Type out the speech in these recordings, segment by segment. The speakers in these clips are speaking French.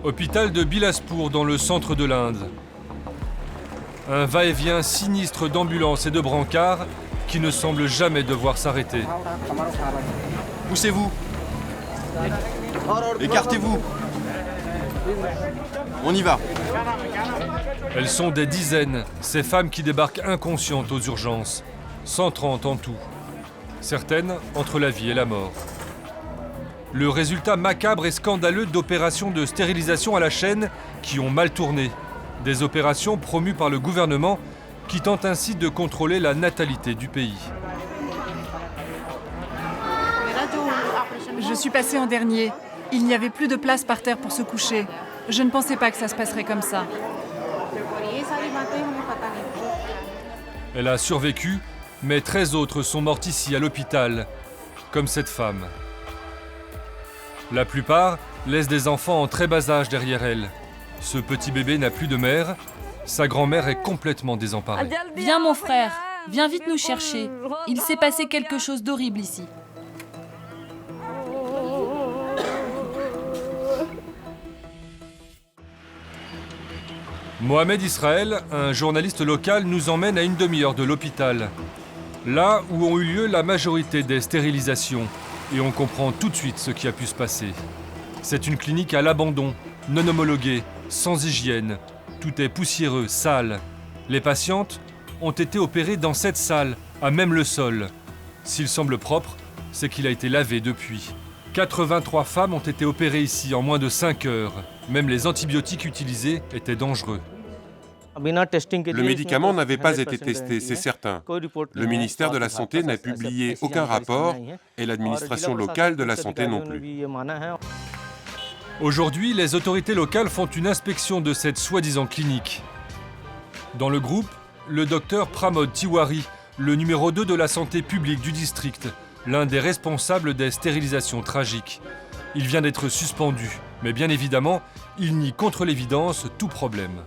Hôpital de Bilaspur dans le centre de l'Inde. Un va-et-vient sinistre d'ambulances et de brancards qui ne semble jamais devoir s'arrêter. Poussez-vous. Écartez-vous. On y va. Elles sont des dizaines, ces femmes qui débarquent inconscientes aux urgences. 130 en tout. Certaines entre la vie et la mort. Le résultat macabre et scandaleux d'opérations de stérilisation à la chaîne qui ont mal tourné. Des opérations promues par le gouvernement qui tentent ainsi de contrôler la natalité du pays. Je suis passée en dernier. Il n'y avait plus de place par terre pour se coucher. Je ne pensais pas que ça se passerait comme ça. Elle a survécu, mais 13 autres sont mortes ici à l'hôpital, comme cette femme. La plupart laissent des enfants en très bas âge derrière elle. Ce petit bébé n'a plus de mère. Sa grand-mère est complètement désemparée. Viens mon frère, viens vite nous chercher. Il s'est passé quelque chose d'horrible ici. Mohamed Israël, un journaliste local, nous emmène à une demi-heure de l'hôpital. Là où ont eu lieu la majorité des stérilisations. Et on comprend tout de suite ce qui a pu se passer. C'est une clinique à l'abandon, non homologuée, sans hygiène. Tout est poussiéreux, sale. Les patientes ont été opérées dans cette salle, à même le sol. S'il semble propre, c'est qu'il a été lavé depuis. 83 femmes ont été opérées ici en moins de 5 heures. Même les antibiotiques utilisés étaient dangereux. Le médicament n'avait pas été testé, c'est certain. Le ministère de la Santé n'a publié aucun rapport et l'administration locale de la santé non plus. Aujourd'hui, les autorités locales font une inspection de cette soi-disant clinique. Dans le groupe, le docteur Pramod Tiwari, le numéro 2 de la santé publique du district, l'un des responsables des stérilisations tragiques. Il vient d'être suspendu, mais bien évidemment, il nie contre l'évidence tout problème.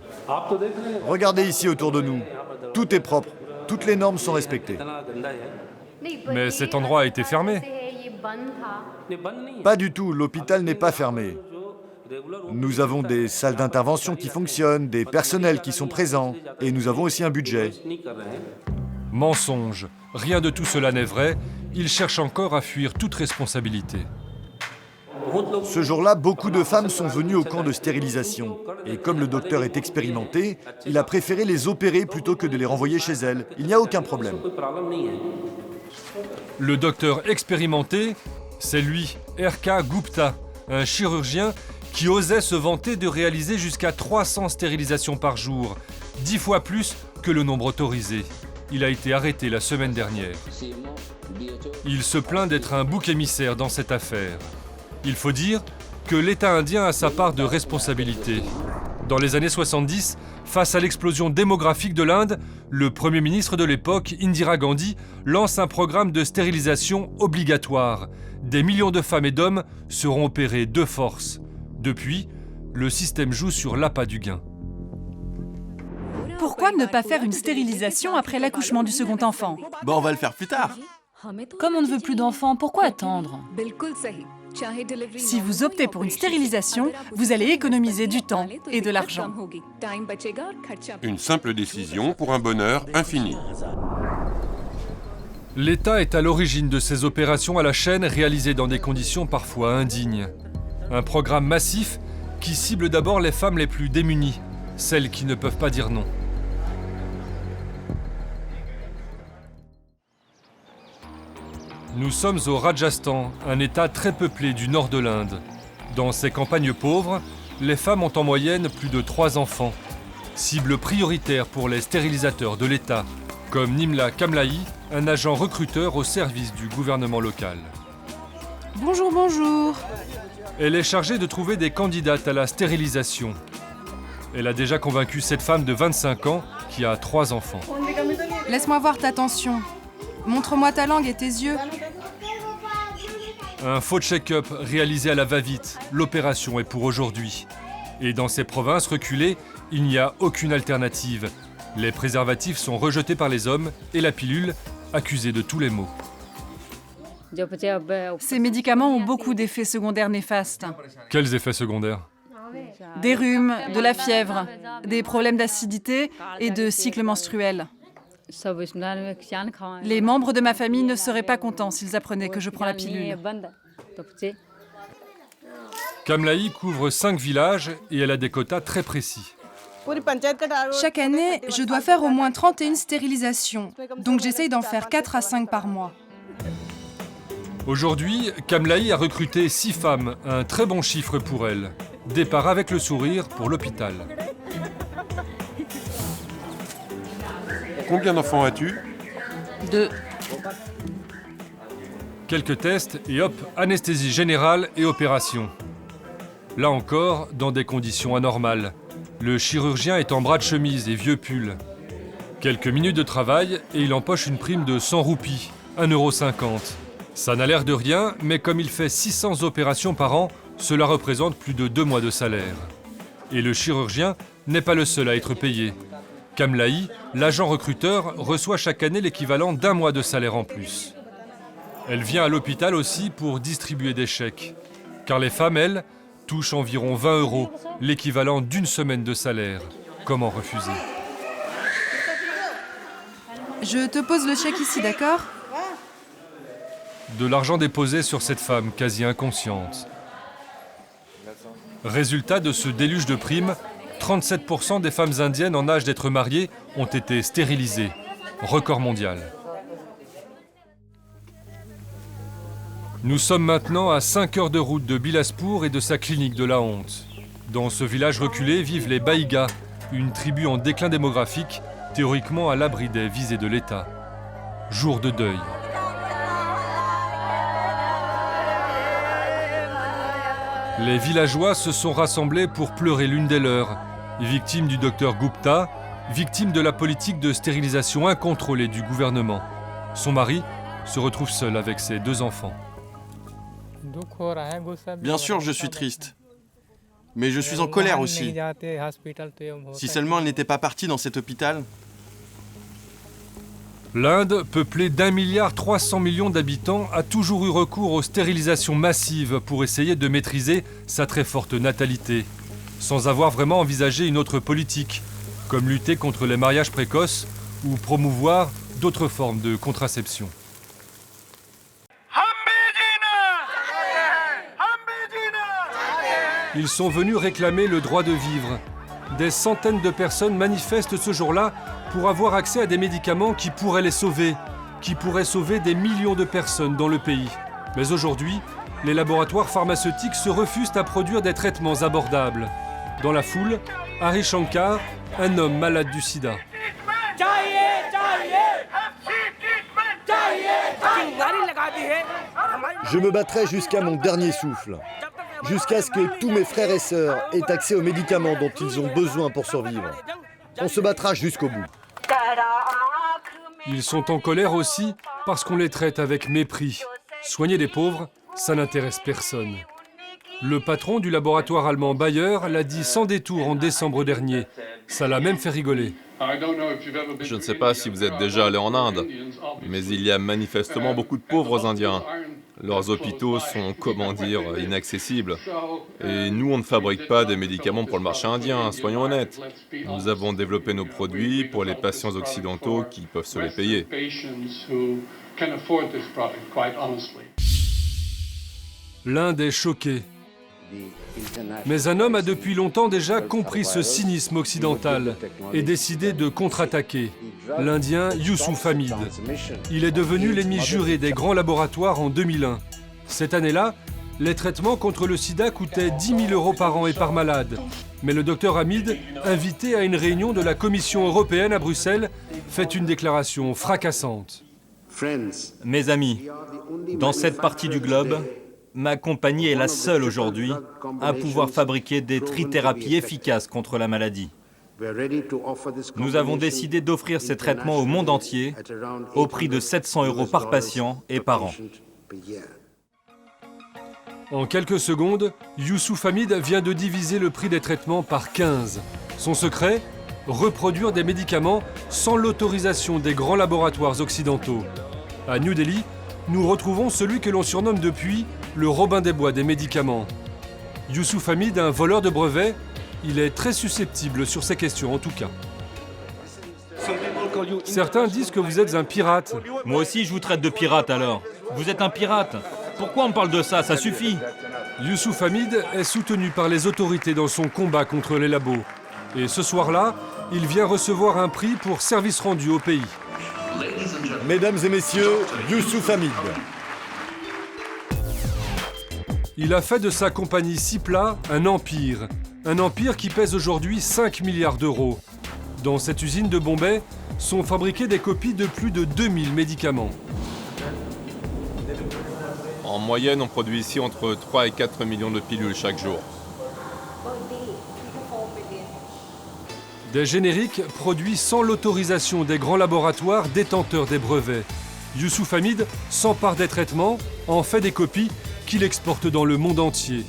Regardez ici autour de nous. Tout est propre. Toutes les normes sont respectées. Mais cet endroit a été fermé. Pas du tout, l'hôpital n'est pas fermé. Nous avons des salles d'intervention qui fonctionnent, des personnels qui sont présents, et nous avons aussi un budget. Mensonge. Rien de tout cela n'est vrai. Il cherche encore à fuir toute responsabilité. Ce jour-là, beaucoup de femmes sont venues au camp de stérilisation. Et comme le docteur est expérimenté, il a préféré les opérer plutôt que de les renvoyer chez elles. Il n'y a aucun problème. Le docteur expérimenté, c'est lui, R.K. Gupta, un chirurgien qui osait se vanter de réaliser jusqu'à 300 stérilisations par jour, 10 fois plus que le nombre autorisé. Il a été arrêté la semaine dernière. Il se plaint d'être un bouc émissaire dans cette affaire. Il faut dire que l'État indien a sa part de responsabilité. Dans les années 70, face à l'explosion démographique de l'Inde, le Premier ministre de l'époque, Indira Gandhi, lance un programme de stérilisation obligatoire. Des millions de femmes et d'hommes seront opérés de force. Depuis, le système joue sur l'appât du gain. Pourquoi ne pas faire une stérilisation après l'accouchement du second enfant? Bon, on va le faire plus tard. Comme on ne veut plus d'enfants, pourquoi attendre? Si vous optez pour une stérilisation, vous allez économiser du temps et de l'argent. Une simple décision pour un bonheur infini. L'État est à l'origine de ces opérations à la chaîne réalisées dans des conditions parfois indignes. Un programme massif qui cible d'abord les femmes les plus démunies, celles qui ne peuvent pas dire non. Nous sommes au Rajasthan, un État très peuplé du nord de l'Inde. Dans ces campagnes pauvres, les femmes ont en moyenne plus de 3 enfants. Cible prioritaire pour les stérilisateurs de l'État, comme Nimla Kamlaï, un agent recruteur au service du gouvernement local. Bonjour, bonjour. Elle est chargée de trouver des candidates à la stérilisation. Elle a déjà convaincu cette femme de 25 ans qui a 3 enfants. Laisse-moi voir ta tension. Montre-moi ta langue et tes yeux. Un faux check-up réalisé à la va-vite. L'opération est pour aujourd'hui. Et dans ces provinces reculées, il n'y a aucune alternative. Les préservatifs sont rejetés par les hommes et la pilule accusée de tous les maux. Ces médicaments ont beaucoup d'effets secondaires néfastes. Quels effets secondaires? des rhumes, de la fièvre, des problèmes d'acidité et de cycle menstruel. Les membres de ma famille ne seraient pas contents s'ils apprenaient que je prends la pilule. Kamlaï couvre 5 villages et elle a des quotas très précis. Chaque année, je dois faire au moins 31 stérilisations, donc j'essaye d'en faire 4 à 5 par mois. Aujourd'hui, Kamlaï a recruté 6 femmes, un très bon chiffre pour elle. Départ avec le sourire pour l'hôpital. Combien d'enfants as-tu? 2. Quelques tests et hop, anesthésie générale et opération. Là encore, dans des conditions anormales. Le chirurgien est en bras de chemise et vieux pull. Quelques minutes de travail et il empoche une prime de 100 roupies, 1,50 €. Ça n'a l'air de rien, mais comme il fait 600 opérations par an, cela représente plus de 2 mois de salaire. Et le chirurgien n'est pas le seul à être payé. Kamlaï, l'agent recruteur, reçoit chaque année l'équivalent d'1 mois de salaire en plus. Elle vient à l'hôpital aussi pour distribuer des chèques. Car les femmes, elles, touchent environ 20 €, l'équivalent d'1 semaine de salaire. Comment refuser? Je te pose le chèque ici, d'accord? De l'argent déposé sur cette femme quasi inconsciente. Résultat de ce déluge de primes, 37% des femmes indiennes en âge d'être mariées ont été stérilisées. Record mondial. Nous sommes maintenant à 5 heures de route de Bilaspur et de sa clinique de la honte. Dans ce village reculé vivent les Baïgas, une tribu en déclin démographique, théoriquement à l'abri des visées de l'État. Jour de deuil. Les villageois se sont rassemblés pour pleurer l'une des leurs, victime du docteur Gupta, victime de la politique de stérilisation incontrôlée du gouvernement. Son mari se retrouve seul avec ses 2 enfants. Bien sûr, je suis triste. Mais je suis en colère aussi. Si seulement elle n'était pas partie dans cet hôpital. L'Inde, peuplée d'1,3 milliard d'habitants, a toujours eu recours aux stérilisations massives pour essayer de maîtriser sa très forte natalité, sans avoir vraiment envisagé une autre politique, comme lutter contre les mariages précoces ou promouvoir d'autres formes de contraception. Ils sont venus réclamer le droit de vivre. Des centaines de personnes manifestent ce jour-là pour avoir accès à des médicaments qui pourraient les sauver, qui pourraient sauver des millions de personnes dans le pays. Mais aujourd'hui, les laboratoires pharmaceutiques se refusent à produire des traitements abordables. Dans la foule, Hari Shankar, un homme malade du sida. Je me battrai jusqu'à mon dernier souffle, jusqu'à ce que tous mes frères et sœurs aient accès aux médicaments dont ils ont besoin pour survivre. On se battra jusqu'au bout. Ils sont en colère aussi parce qu'on les traite avec mépris. Soigner les pauvres, ça n'intéresse personne. Le patron du laboratoire allemand Bayer l'a dit sans détour en décembre dernier. Ça l'a même fait rigoler. Je ne sais pas si vous êtes déjà allé en Inde, mais il y a manifestement beaucoup de pauvres Indiens. Leurs hôpitaux sont, comment dire, inaccessibles. Et nous, on ne fabrique pas des médicaments pour le marché indien, soyons honnêtes. Nous avons développé nos produits pour les patients occidentaux qui peuvent se les payer. L'Inde est choquée. Mais un homme a depuis longtemps déjà compris ce cynisme occidental et décidé de contre-attaquer. L'Indien Yusuf Hamid. Il est devenu l'ennemi juré des grands laboratoires en 2001. Cette année-là, les traitements contre le sida coûtaient 10 000 € par an et par malade. Mais le docteur Hamid, invité à une réunion de la Commission européenne à Bruxelles, fait une déclaration fracassante. Mes amis, dans cette partie du globe, ma compagnie est la seule aujourd'hui à pouvoir fabriquer des trithérapies efficaces contre la maladie. Nous avons décidé d'offrir ces traitements au monde entier au prix de 700 € par patient et par an. En quelques secondes, Yusuf Hamid vient de diviser le prix des traitements par 15. Son secret ? Reproduire des médicaments sans l'autorisation des grands laboratoires occidentaux. À New Delhi, nous retrouvons celui que l'on surnomme depuis le Robin des Bois des médicaments. Yusuf Hamid, un voleur de brevets, Il est très susceptible sur ces questions en tout cas. Certains disent que vous êtes un pirate. Moi aussi, je vous traite de pirate alors. Vous êtes un pirate. Pourquoi on me parle de ça? Ça suffit. Youssouf Hamid est soutenu par les autorités dans son combat contre les labos. Et ce soir-là, il vient recevoir un prix pour service rendu au pays. Mesdames et messieurs, Youssouf Hamid. Il a fait de sa compagnie Cipla un empire qui pèse aujourd'hui 5 milliards d'euros. Dans cette usine de Bombay sont fabriquées des copies de plus de 2000 médicaments. En moyenne, on produit ici entre 3 et 4 millions de pilules chaque jour. Des génériques produits sans l'autorisation des grands laboratoires détenteurs des brevets. Youssouf Hamid s'empare des traitements, en fait des copies qu'il exporte dans le monde entier.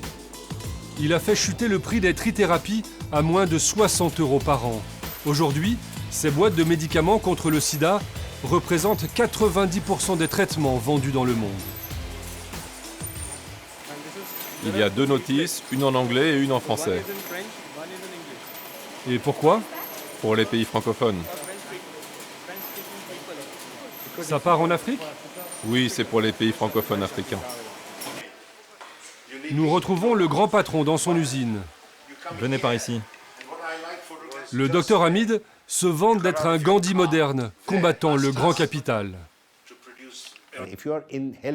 Il a fait chuter le prix des trithérapies à moins de 60 € par an. Aujourd'hui, ces boîtes de médicaments contre le sida représentent 90% des traitements vendus dans le monde. Il y a 2 notices, une en anglais et une en français. Et pourquoi? Pour les pays francophones. Ça part en Afrique? Oui, c'est pour les pays francophones africains. Nous retrouvons le grand patron dans son usine. Venez par ici. Le docteur Hamid se vante d'être un Gandhi moderne, combattant le grand capital.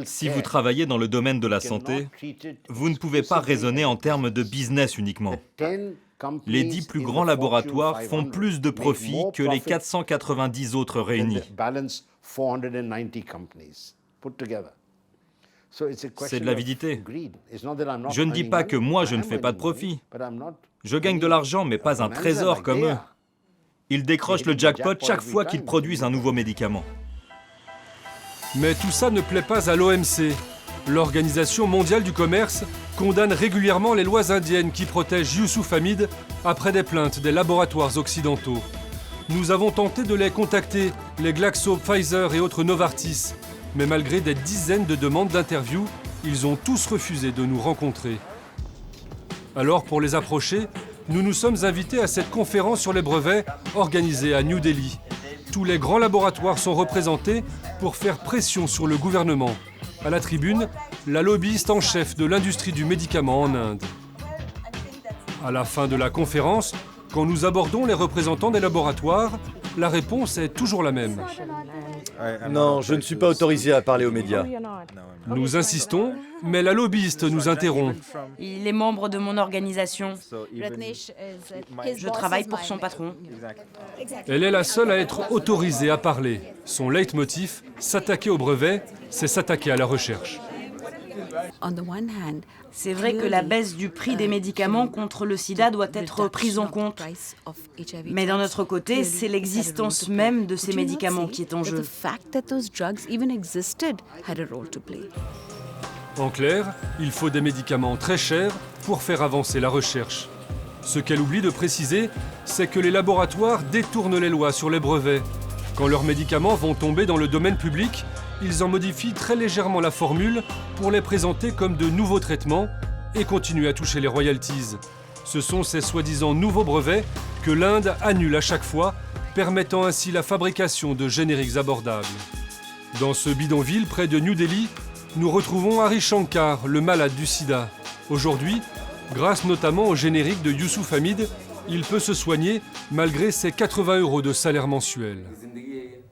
Si vous travaillez dans le domaine de la santé, vous ne pouvez pas raisonner en termes de business uniquement. Les 10 plus grands laboratoires font plus de profits que les 490 autres réunis. C'est de l'avidité. Je ne dis pas que moi je ne fais pas de profit. Je gagne de l'argent, mais pas un trésor comme eux. Ils décrochent le jackpot chaque fois qu'ils produisent un nouveau médicament. Mais tout ça ne plaît pas à l'OMC. L'Organisation mondiale du commerce condamne régulièrement les lois indiennes qui protègent Youssouf Hamid après des plaintes des laboratoires occidentaux. Nous avons tenté de les contacter, les Glaxo, Pfizer et autres Novartis. Mais malgré des dizaines de demandes d'interview, ils ont tous refusé de nous rencontrer. Alors, pour les approcher, nous nous sommes invités à cette conférence sur les brevets organisée à New Delhi. Tous les grands laboratoires sont représentés pour faire pression sur le gouvernement. À la tribune, la lobbyiste en chef de l'industrie du médicament en Inde. À la fin de la conférence, quand nous abordons les représentants des laboratoires, la réponse est toujours la même. Non, je ne suis pas autorisé à parler aux médias. Nous insistons, mais la lobbyiste nous interrompt. Il est membre de mon organisation. Je travaille pour son patron. Elle est la seule à être autorisée à parler. Son leitmotiv, s'attaquer au brevet, c'est s'attaquer à la recherche. C'est vrai que la baisse du prix des médicaments contre le sida doit être prise en compte. Mais d'un autre côté, c'est l'existence même de ces médicaments qui est en jeu. En clair, il faut des médicaments très chers pour faire avancer la recherche. Ce qu'elle oublie de préciser, c'est que les laboratoires détournent les lois sur les brevets. Quand leurs médicaments vont tomber dans le domaine public, ils en modifient très légèrement la formule pour les présenter comme de nouveaux traitements et continuent à toucher les royalties. Ce sont ces soi-disant nouveaux brevets que l'Inde annule à chaque fois, permettant ainsi la fabrication de génériques abordables. Dans ce bidonville près de New Delhi, nous retrouvons Hari Shankar, le malade du sida. Aujourd'hui, grâce notamment au générique de Youssouf Hamid, il peut se soigner malgré ses 80 € de salaire mensuel.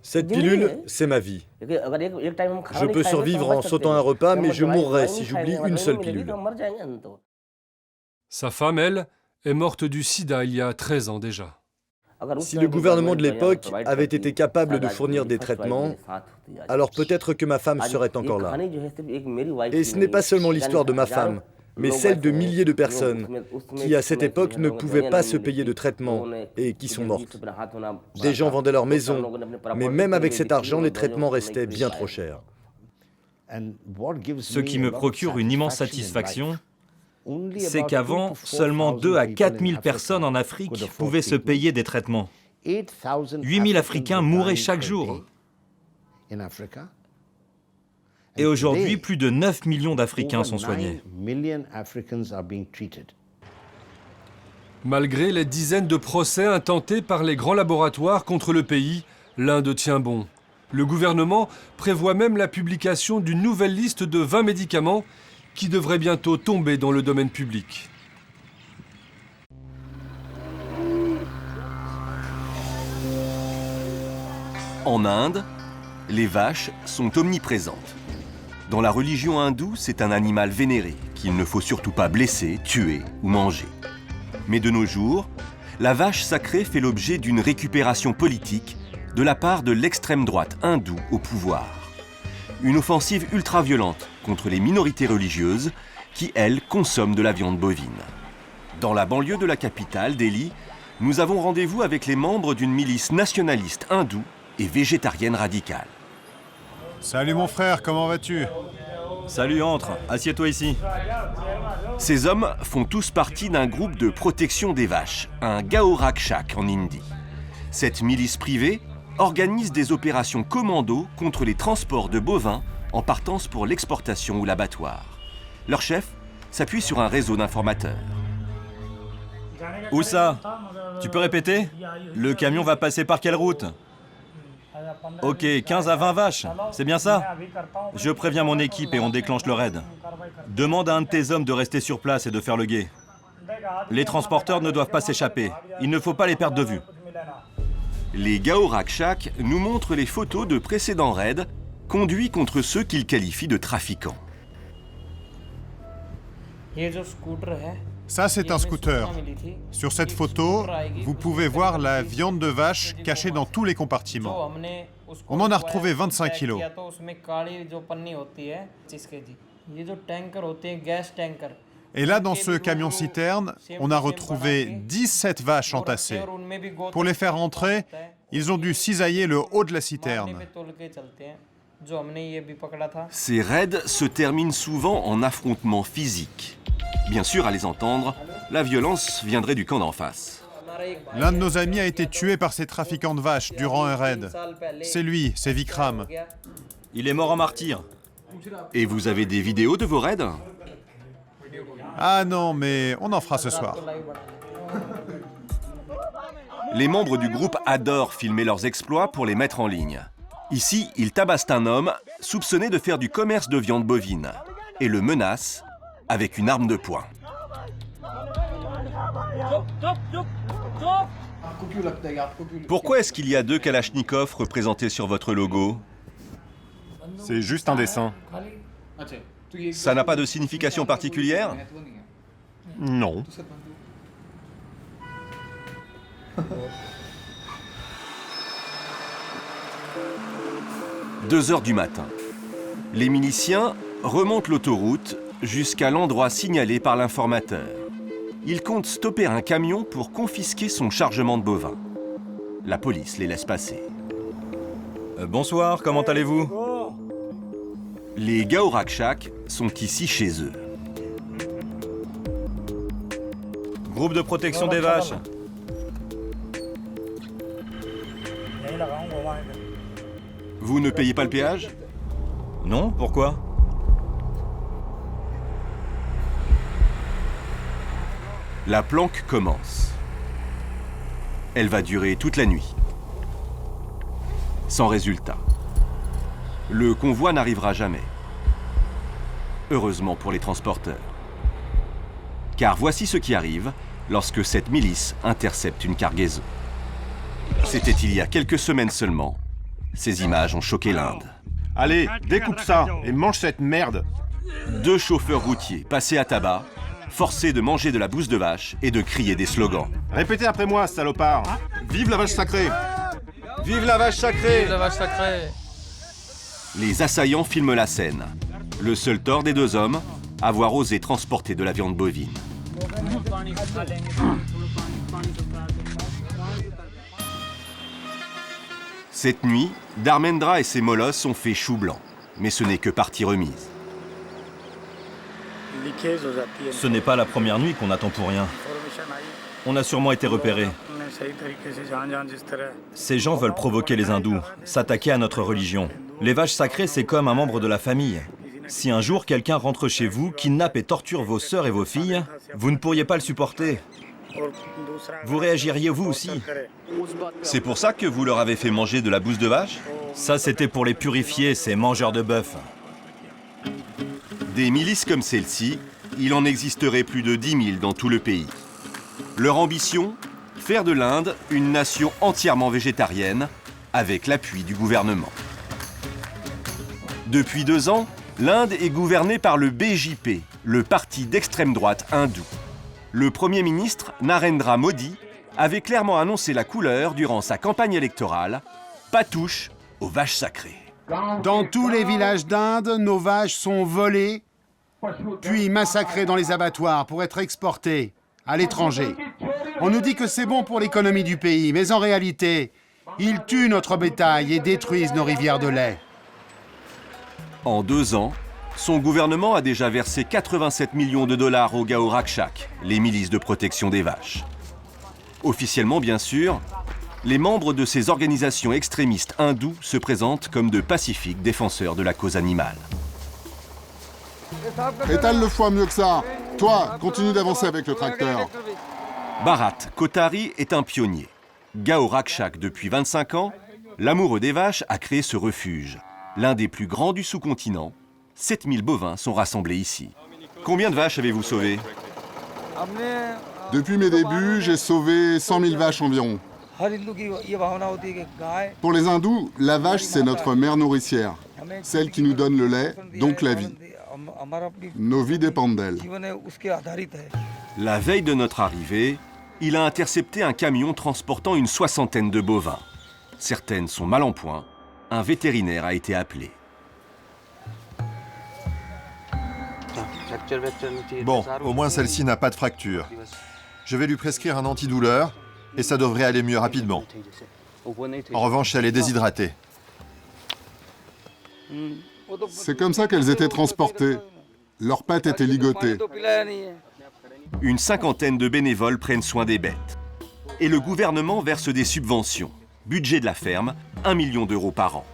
Cette pilule, c'est ma vie. Je peux survivre en sautant un repas, mais je mourrai si j'oublie une seule pilule. Sa femme, elle, est morte du sida il y a 13 ans déjà. Si le gouvernement de l'époque avait été capable de fournir des traitements, alors peut-être que ma femme serait encore là. Et ce n'est pas seulement l'histoire de ma femme, mais celle de milliers de personnes qui, à cette époque, ne pouvaient pas se payer de traitements et qui sont mortes. Des gens vendaient leur maison, mais même avec cet argent, les traitements restaient bien trop chers. Ce qui me procure une immense satisfaction, c'est qu'avant, seulement 2 à 4 000 personnes en Afrique pouvaient se payer des traitements. 8 000 Africains mouraient chaque jour. Et aujourd'hui, plus de 9 millions d'Africains sont soignés. Malgré les dizaines de procès intentés par les grands laboratoires contre le pays, l'Inde tient bon. Le gouvernement prévoit même la publication d'une nouvelle liste de 20 médicaments qui devrait bientôt tomber dans le domaine public. En Inde, les vaches sont omniprésentes. Dans la religion hindoue, c'est un animal vénéré qu'il ne faut surtout pas blesser, tuer ou manger. Mais de nos jours, la vache sacrée fait l'objet d'une récupération politique de la part de l'extrême droite hindoue au pouvoir. Une offensive ultra-violente contre les minorités religieuses qui, elles, consomment de la viande bovine. Dans la banlieue de la capitale, Delhi, nous avons rendez-vous avec les membres d'une milice nationaliste hindoue et végétarienne radicale. Salut mon frère, comment vas-tu? Salut, entre, assieds-toi ici. Ces hommes font tous partie d'un groupe de protection des vaches, un Gaorakshak en Inde. Cette milice privée organise des opérations commando contre les transports de bovins en partance pour l'exportation ou l'abattoir. Leur chef s'appuie sur un réseau d'informateurs. Où ça? Tu peux répéter? Le camion va passer par quelle route? Ok, 15 à 20 vaches, c'est bien ça? Je préviens mon équipe et on déclenche le raid. Demande à un de tes hommes de rester sur place et de faire le guet. Les transporteurs ne doivent pas s'échapper. Il ne faut pas les perdre de vue. Les Gaorakshak nous montrent les photos de précédents raids conduits contre ceux qu'ils qualifient de trafiquants. Ça, c'est un scooter. Sur cette photo, vous pouvez voir la viande de vache cachée dans tous les compartiments. On en a retrouvé 25 kilos. Et là, dans ce camion-citerne, on a retrouvé 17 vaches entassées. Pour les faire entrer, ils ont dû cisailler le haut de la citerne. Ces raids se terminent souvent en affrontements physiques. Bien sûr, à les entendre, la violence viendrait du camp d'en face. L'un de nos amis a été tué par ces trafiquants de vaches durant un raid. C'est lui, c'est Vikram. Il est mort en martyr. Et vous avez des vidéos de vos raids? Ah non, mais on en fera ce soir. Les membres du groupe adorent filmer leurs exploits pour les mettre en ligne. Ici, ils tabassent un homme soupçonné de faire du commerce de viande bovine et le menacent avec une arme de poing. Pourquoi est-ce qu'il y a 2 Kalachnikov représentés sur votre logo? C'est juste un dessin. Ça n'a pas de signification particulière? Non. « 2 heures du matin. Les miliciens remontent l'autoroute jusqu'à l'endroit signalé par l'informateur. Ils comptent stopper un camion pour confisquer son chargement de bovins. La police les laisse passer. Bonsoir, comment allez-vous? Les Gaorakshak sont ici chez eux. Groupe de protection des vaches. Vous ne payez pas le péage? Non, pourquoi? La planque commence. Elle va durer toute la nuit. Sans résultat. Le convoi n'arrivera jamais. Heureusement pour les transporteurs. Car voici ce qui arrive lorsque cette milice intercepte une cargaison. C'était il y a quelques semaines seulement. Ces images ont choqué l'Inde. Allez, découpe ça et mange cette merde. 2 chauffeurs routiers passés à tabac, forcés de manger de la bouse de vache et de crier des slogans. Répétez après moi, salopard. Vive la vache sacrée! Vive la vache sacrée! Vive la vache sacrée! Les assaillants filment la scène. Le seul tort des 2 hommes, avoir osé transporter de la viande bovine. Cette nuit, Dharmendra et ses molosses ont fait chou blanc. Mais ce n'est que partie remise. Ce n'est pas la première nuit qu'on attend pour rien. On a sûrement été repérés. Ces gens veulent provoquer les hindous, s'attaquer à notre religion. Les vaches sacrées, c'est comme un membre de la famille. Si un jour quelqu'un rentre chez vous, kidnappe et torture vos sœurs et vos filles, vous ne pourriez pas le supporter. Vous réagiriez vous aussi? C'est pour ça que vous leur avez fait manger de la bouse de vache? Ça, c'était pour les purifier, ces mangeurs de bœuf. Des milices comme celle-ci, il en existerait plus de 10 000 dans tout le pays. Leur ambition? Faire de l'Inde une nation entièrement végétarienne, avec l'appui du gouvernement. Depuis 2 ans, l'Inde est gouvernée par le BJP, le parti d'extrême droite hindou. Le Premier ministre, Narendra Modi, avait clairement annoncé la couleur durant sa campagne électorale, pas touche aux vaches sacrées. Dans tous les villages d'Inde, nos vaches sont volées, puis massacrées dans les abattoirs pour être exportées à l'étranger. On nous dit que c'est bon pour l'économie du pays, mais en réalité, ils tuent notre bétail et détruisent nos rivières de lait. En 2 ans, son gouvernement a déjà versé 87 millions de dollars aux Gao Rakshak, les milices de protection des vaches. Officiellement, bien sûr, les membres de ces organisations extrémistes hindous se présentent comme de pacifiques défenseurs de la cause animale. Étale le foie mieux que ça. Toi, continue d'avancer avec le tracteur. Bharat Kothari est un pionnier. Gao Rakshak depuis 25 ans, l'amoureux des vaches a créé ce refuge, l'un des plus grands du sous-continent. 7000 bovins sont rassemblés ici. Combien de vaches avez-vous sauvé? Depuis mes débuts, j'ai sauvé 100 000 vaches environ. Pour les hindous, la vache, c'est notre mère nourricière, celle qui nous donne le lait, donc la vie. Nos vies dépendent d'elle. La veille de notre arrivée, il a intercepté un camion transportant une 60aine de bovins. Certaines sont mal en point. Un vétérinaire a été appelé. Bon, au moins celle-ci n'a pas de fracture. Je vais lui prescrire un antidouleur et ça devrait aller mieux rapidement. En revanche, elle est déshydratée. C'est comme ça qu'elles étaient transportées. Leurs pattes étaient ligotées. Une 50aine de bénévoles prennent soin des bêtes. Et le gouvernement verse des subventions. Budget de la ferme, 1 million d'euros par an.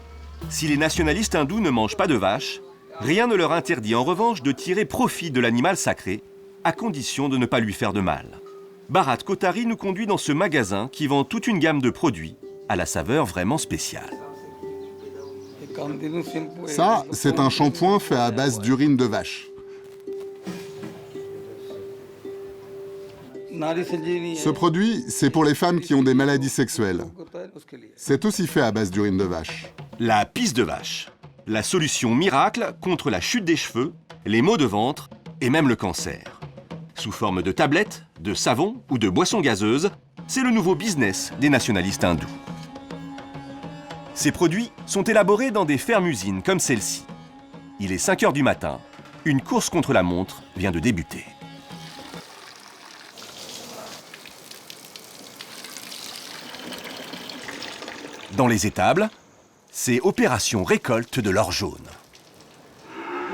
Si les nationalistes hindous ne mangent pas de vaches, rien ne leur interdit en revanche de tirer profit de l'animal sacré, à condition de ne pas lui faire de mal. Bharat Kothari nous conduit dans ce magasin qui vend toute une gamme de produits à la saveur vraiment spéciale. Ça, c'est un shampoing fait à base d'urine de vache. Ce produit, c'est pour les femmes qui ont des maladies sexuelles. C'est aussi fait à base d'urine de vache. La pisse de vache, la solution miracle contre la chute des cheveux, les maux de ventre et même le cancer. Sous forme de tablettes, de savon ou de boissons gazeuses, c'est le nouveau business des nationalistes hindous. Ces produits sont élaborés dans des fermes-usines comme celle-ci. Il est 5 h du matin, une course contre la montre vient de débuter. Dans les étables, c'est opération récolte de l'or jaune.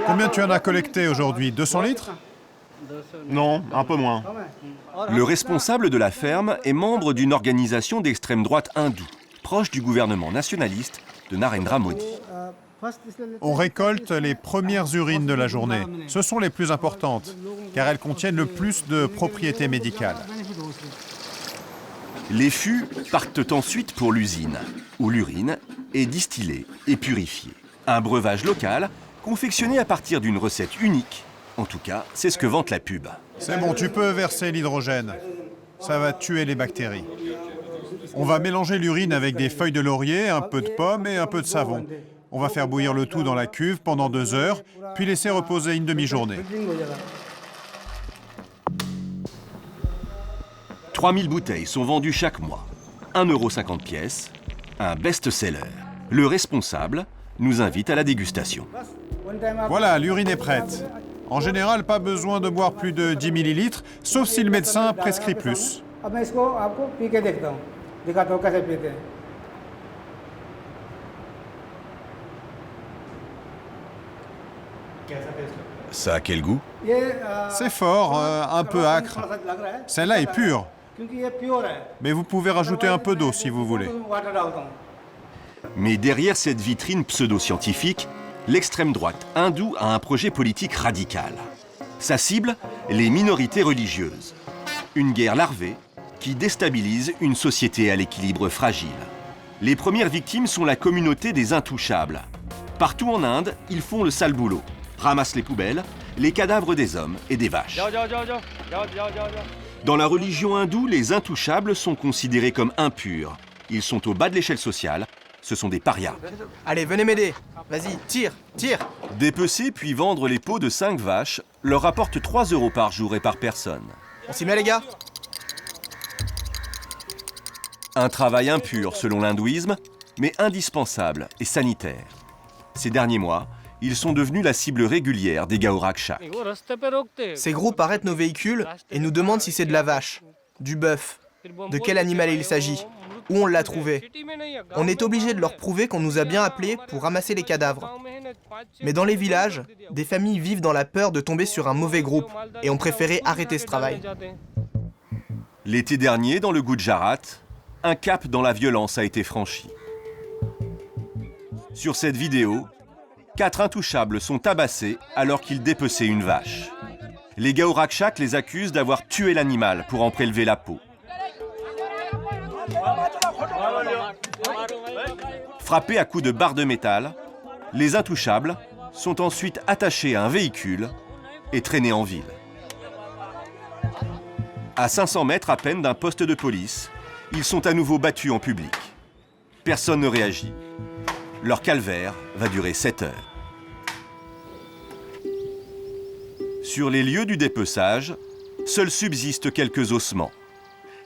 Combien tu en as collecté aujourd'hui? 200 litres? Non, un peu moins. Le responsable de la ferme est membre d'une organisation d'extrême droite hindoue, proche du gouvernement nationaliste de Narendra Modi. On récolte les premières urines de la journée. Ce sont les plus importantes, car elles contiennent le plus de propriétés médicales. Les fûts partent ensuite pour l'usine, où l'urine est distillée et purifiée. Un breuvage local, confectionné à partir d'une recette unique. En tout cas, c'est ce que vante la pub. C'est bon, tu peux verser l'hydrogène. Ça va tuer les bactéries. On va mélanger l'urine avec des feuilles de laurier, un peu de pomme et un peu de savon. On va faire bouillir le tout dans la cuve pendant 2 heures, puis laisser reposer une demi-journée. 3000 bouteilles sont vendues chaque mois. 1,50 € pièce, un best-seller. Le responsable nous invite à la dégustation. Voilà, l'urine est prête. En général, pas besoin de boire plus de 10 ml, sauf si le médecin prescrit plus. Ça a quel goût? C'est fort, un peu acre. Celle-là est pure. Mais vous pouvez rajouter un peu d'eau si vous voulez. Mais derrière cette vitrine pseudo-scientifique, l'extrême droite hindoue a un projet politique radical. Sa cible, les minorités religieuses. Une guerre larvée qui déstabilise une société à l'équilibre fragile. Les premières victimes sont la communauté des intouchables. Partout en Inde, ils font le sale boulot, ramassent les poubelles, les cadavres des hommes et des vaches. Dans la religion hindoue, les intouchables sont considérés comme impurs. Ils sont au bas de l'échelle sociale, ce sont des parias. Allez, venez m'aider. Vas-y, tire, tire. Dépecer puis vendre les peaux de 5 vaches leur rapporte 3 € par jour et par personne. On s'y met les gars? Un travail impur selon l'hindouisme, mais indispensable et sanitaire. Ces derniers mois, ils sont devenus la cible régulière des Gaorakshaks. Ces groupes arrêtent nos véhicules et nous demandent si c'est de la vache, du bœuf, de quel animal il s'agit, où on l'a trouvé. On est obligé de leur prouver qu'on nous a bien appelés pour ramasser les cadavres. Mais dans les villages, des familles vivent dans la peur de tomber sur un mauvais groupe et ont préféré arrêter ce travail. L'été dernier, dans le Gujarat, un cap dans la violence a été franchi. Sur cette vidéo, 4 intouchables sont tabassés alors qu'ils dépeçaient une vache. Les Gaorakshaks les accusent d'avoir tué l'animal pour en prélever la peau. Frappés à coups de barre de métal, les intouchables sont ensuite attachés à un véhicule et traînés en ville. À 500 mètres à peine d'un poste de police, ils sont à nouveau battus en public. Personne ne réagit. Leur calvaire va durer 7 heures. Sur les lieux du dépeçage, seuls subsistent quelques ossements.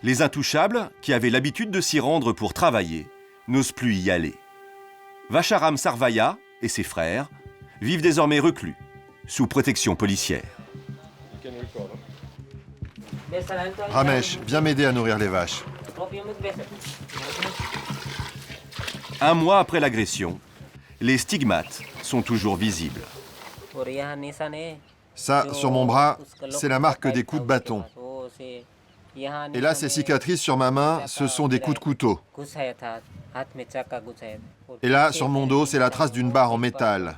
Les intouchables, qui avaient l'habitude de s'y rendre pour travailler, n'osent plus y aller. Vacharam Sarvaya et ses frères vivent désormais reclus, sous protection policière. Ramesh, viens m'aider à nourrir les vaches. Un mois après l'agression, les stigmates sont toujours visibles. Ça, sur mon bras, c'est la marque des coups de bâton. Et là, ces cicatrices sur ma main, ce sont des coups de couteau. Et là, sur mon dos, c'est la trace d'une barre en métal.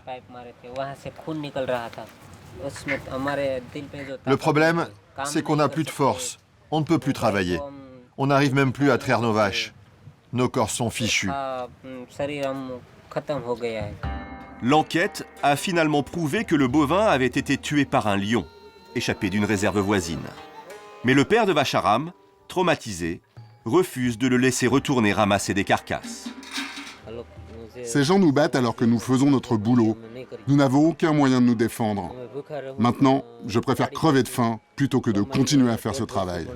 Le problème, c'est qu'on n'a plus de force. On ne peut plus travailler. On n'arrive même plus à traire nos vaches. Nos corps sont fichus. L'enquête a finalement prouvé que le bovin avait été tué par un lion, échappé d'une réserve voisine. Mais le père de Vacharam, traumatisé, refuse de le laisser retourner ramasser des carcasses. Ces gens nous battent alors que nous faisons notre boulot. Nous n'avons aucun moyen de nous défendre. Maintenant, je préfère crever de faim plutôt que de continuer à faire ce travail.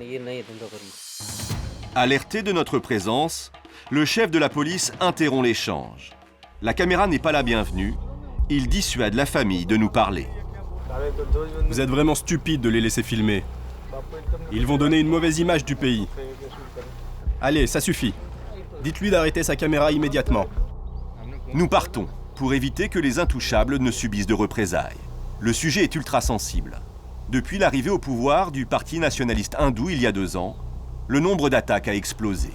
Alerté de notre présence, le chef de la police interrompt l'échange. La caméra n'est pas la bienvenue. Il dissuade la famille de nous parler. Vous êtes vraiment stupide de les laisser filmer. Ils vont donner une mauvaise image du pays. Allez, ça suffit. Dites-lui d'arrêter sa caméra immédiatement. Nous partons pour éviter que les intouchables ne subissent de représailles. Le sujet est ultra sensible. Depuis l'arrivée au pouvoir du parti nationaliste hindou il y a 2 ans, le nombre d'attaques a explosé.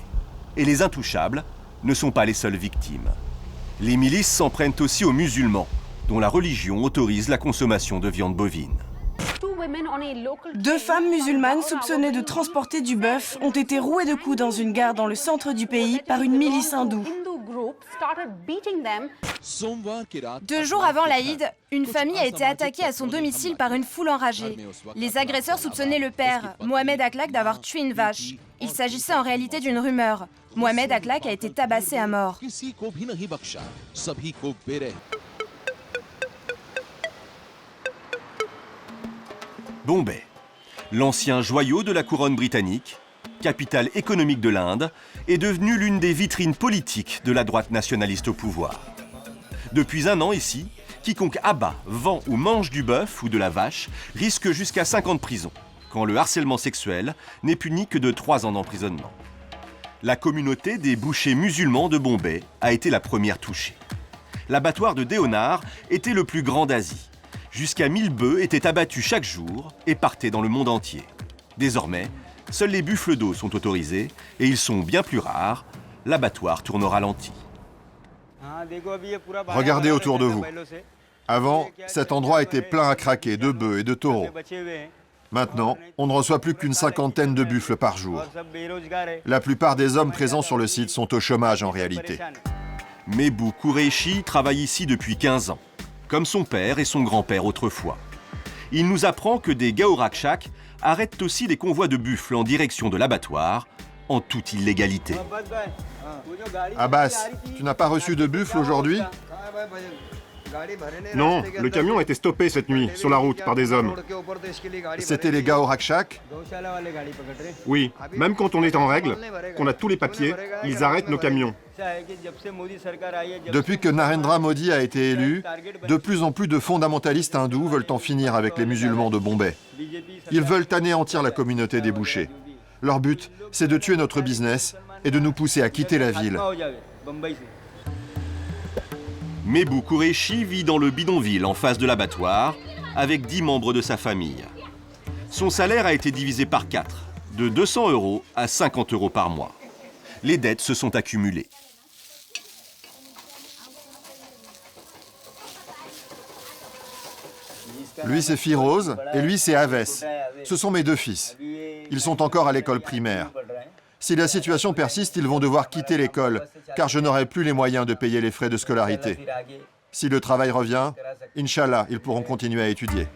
Et les intouchables ne sont pas les seules victimes. Les milices s'en prennent aussi aux musulmans, dont la religion autorise la consommation de viande bovine. 2 femmes musulmanes soupçonnées de transporter du bœuf ont été rouées de coups dans une gare dans le centre du pays par une milice hindoue. 2 jours avant l'Aïd, une famille a été attaquée à son domicile par une foule enragée. Les agresseurs soupçonnaient le père, Mohamed Akhlaq, d'avoir tué une vache. Il s'agissait en réalité d'une rumeur. Mohamed Akhlaq a été tabassé à mort. Bombay, l'ancien joyau de la couronne britannique, capitale économique de l'Inde, est devenue l'une des vitrines politiques de la droite nationaliste au pouvoir. Depuis 1 an ici, quiconque abat, vend ou mange du bœuf ou de la vache risque jusqu'à 5 ans de prison, quand le harcèlement sexuel n'est puni que de 3 ans d'emprisonnement. La communauté des bouchers musulmans de Bombay a été la première touchée. L'abattoir de Deonar était le plus grand d'Asie. Jusqu'à 1000 bœufs étaient abattus chaque jour et partaient dans le monde entier. Désormais, seuls les buffles d'eau sont autorisés et ils sont bien plus rares. L'abattoir tourne au ralenti. Regardez autour de vous. Avant, cet endroit était plein à craquer de bœufs et de taureaux. Maintenant, on ne reçoit plus qu'une cinquantaine de buffles par jour. La plupart des hommes présents sur le site sont au chômage en réalité. Mebou Qureshi travaille ici depuis 15 ans, comme son père et son grand-père autrefois. Il nous apprend que des Gaorakchak arrêtent aussi les convois de buffles en direction de l'abattoir, en toute illégalité. Abbas, tu n'as pas reçu de buffle aujourd'hui? Non, le camion a été stoppé cette nuit, sur la route, par des hommes. C'était les Gaorakchak? Oui, même quand on est en règle, qu'on a tous les papiers, ils arrêtent nos camions. Depuis que Narendra Modi a été élu, de plus en plus de fondamentalistes hindous veulent en finir avec les musulmans de Bombay. Ils veulent anéantir la communauté des bouchers. Leur but, c'est de tuer notre business et de nous pousser à quitter la ville. Mebou Qureshi vit dans le bidonville en face de l'abattoir, avec 10 membres de sa famille. Son salaire a été divisé par 4, de 200 € à 50 € par mois. Les dettes se sont accumulées. Lui, c'est Firoz et lui, c'est Aves. Ce sont mes deux fils. Ils sont encore à l'école primaire. Si la situation persiste, ils vont devoir quitter l'école, car je n'aurai plus les moyens de payer les frais de scolarité. Si le travail revient, Inch'Allah, ils pourront continuer à étudier.